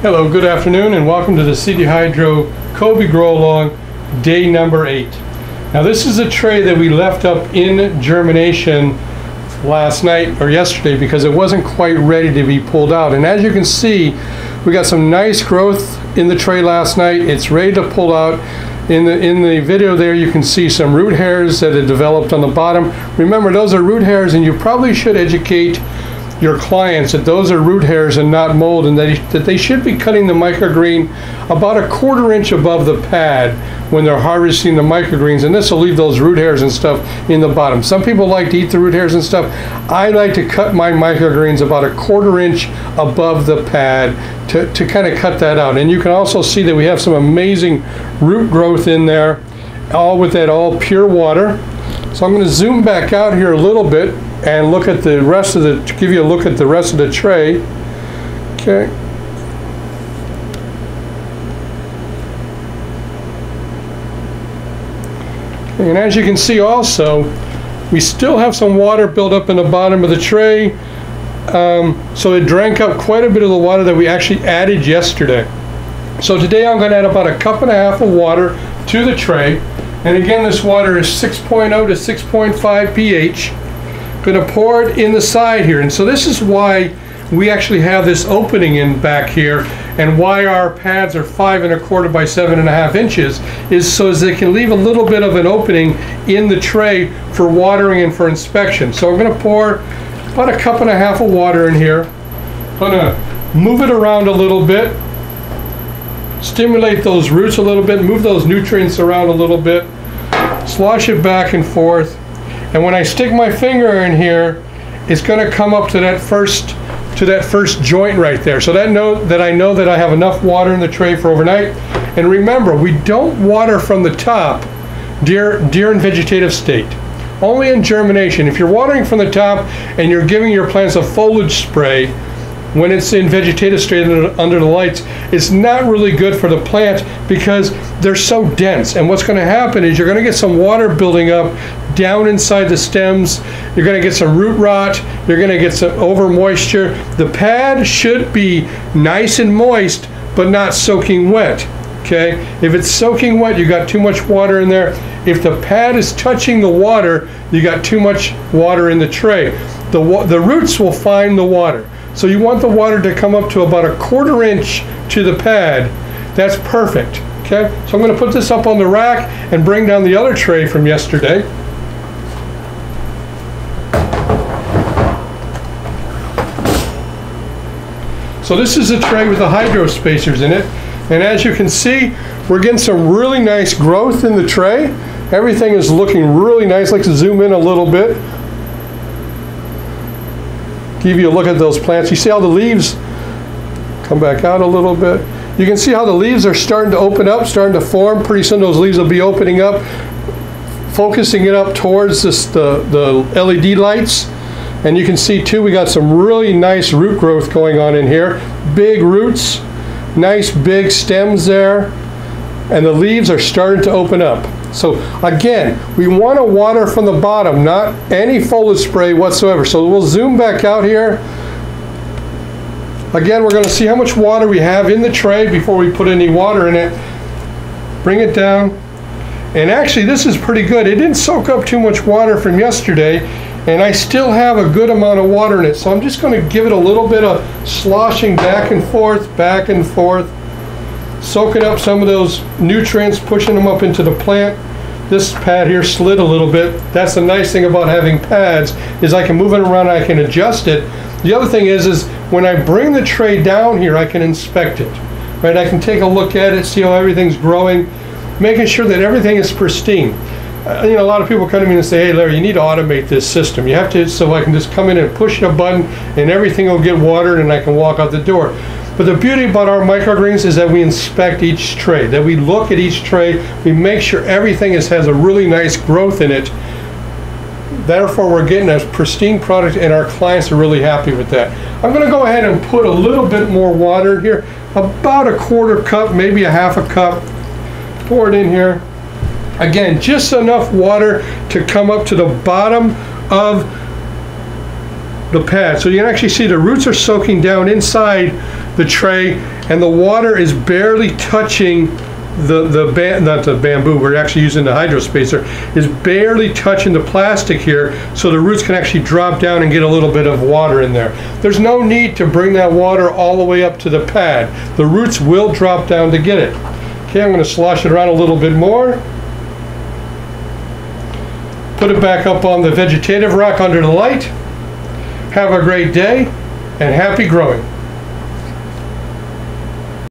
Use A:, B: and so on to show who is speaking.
A: Hello, good afternoon, and welcome to the CD Hydro Kohlrabi Grow-A-Long day number 8. Now this is a tray that we left up in germination last night or yesterday because it wasn't quite ready to be pulled out. And as you can see, we got some nice growth in the tray last night. It's ready to pull out. In the video there, you can see some root hairs that had developed on the bottom. Remember, those are root hairs, and you probably should educate your clients that those are root hairs and not mold, and that they should be cutting the microgreen about a 1/4 inch above the pad when they're harvesting the microgreens, and this will leave those root hairs and stuff in the bottom. Some people like to eat the root hairs and stuff. I like to cut my microgreens about a 1/4 inch above the pad to kind of cut that out. And you can also see that we have some amazing root growth in there, all with that all pure water. So I'm going to zoom back out here a little bit and look at the rest of to give you a look at the rest of the tray. Okay. And as you can see also, we still have some water built up in the bottom of the tray. So it drank up quite a bit of the water that we actually added yesterday. So today I'm going to add about 1.5 cups of water to the tray. And again, this water is 6.0 to 6.5 pH. Going to pour it in the side here, and so this is why we actually have this opening in back here, and why our pads are 5 1/4 by 7.5 inches, is so as they can leave a little bit of an opening in the tray for watering and for inspection. So I'm going to pour about 1.5 cups of water in here. I'm going to move it around a little bit, stimulate those roots a little bit, move those nutrients around a little bit, slosh it back and forth. And when I stick my finger in here, it's going to come up to that first joint right there. So that I know that I have enough water in the tray for overnight. And remember, we don't water from the top during vegetative state. Only in germination. If you're watering from the top and you're giving your plants a foliage spray when it's in vegetative state under the lights, it's not really good for the plant because they're so dense. And what's going to happen is you're going to get some water building up down inside the stems. You're going to get some root rot. You're going to get some over moisture. The pad should be nice and moist, but not soaking wet. Okay? If it's soaking wet, you got too much water in there. If the pad is touching the water, you got too much water in the tray. The roots will find the water. So you want the water to come up to about 1/4 inch to the pad. That's perfect. Okay? So I'm going to put this up on the rack and bring down the other tray from yesterday. So this is a tray with the hydro spacers in it. And as you can see, we're getting some really nice growth in the tray. Everything is looking really nice. Let's zoom in a little bit. Give you a look at those plants. You see how the leaves come back out a little bit. You can see how the leaves are starting to open up, starting to form. Pretty soon those leaves will be opening up, focusing it up towards the LED lights. And you can see too, we got some really nice root growth going on in here. Big roots, nice big stems there, and the leaves are starting to open up. So again, we want to water from the bottom, not any foliage spray whatsoever. So we'll zoom back out here. Again, we're going to see how much water we have in the tray before we put any water in it. Bring it down. And actually, this is pretty good. It didn't soak up too much water from yesterday, and I still have a good amount of water in it. So I'm just going to give it a little bit of sloshing back and forth, soaking up some of those nutrients, pushing them up into the plant. This pad here slid a little bit. That's the nice thing about having pads, is I can move it around, I can adjust it. The other thing is when I bring the tray down here, I can inspect it. Right? I can take a look at it, see how everything's growing, making sure that everything is pristine. You know, a lot of people come to me and say, hey Larry, you need to automate this system. You have to, so I can just come in and push a button and everything will get watered and I can walk out the door. But the beauty about our microgreens is that we inspect each tray, that we look at each tray, we make sure everything has a really nice growth in it. Therefore, we're getting a pristine product and our clients are really happy with that. I'm going to go ahead and put a little bit more water in here, about 1/4 cup, maybe 1/2 cup. Pour it in here. Again, just enough water to come up to the bottom of the pad. So you can actually see the roots are soaking down inside the tray, and the water is barely touching not the bamboo, we're actually using the hydrospacer, is barely touching the plastic here, so the roots can actually drop down and get a little bit of water in there. There's no need to bring that water all the way up to the pad. The roots will drop down to get it. Okay, I'm going to slosh it around a little bit more. Put it back up on the vegetative rock under the light. Have a great day and happy growing.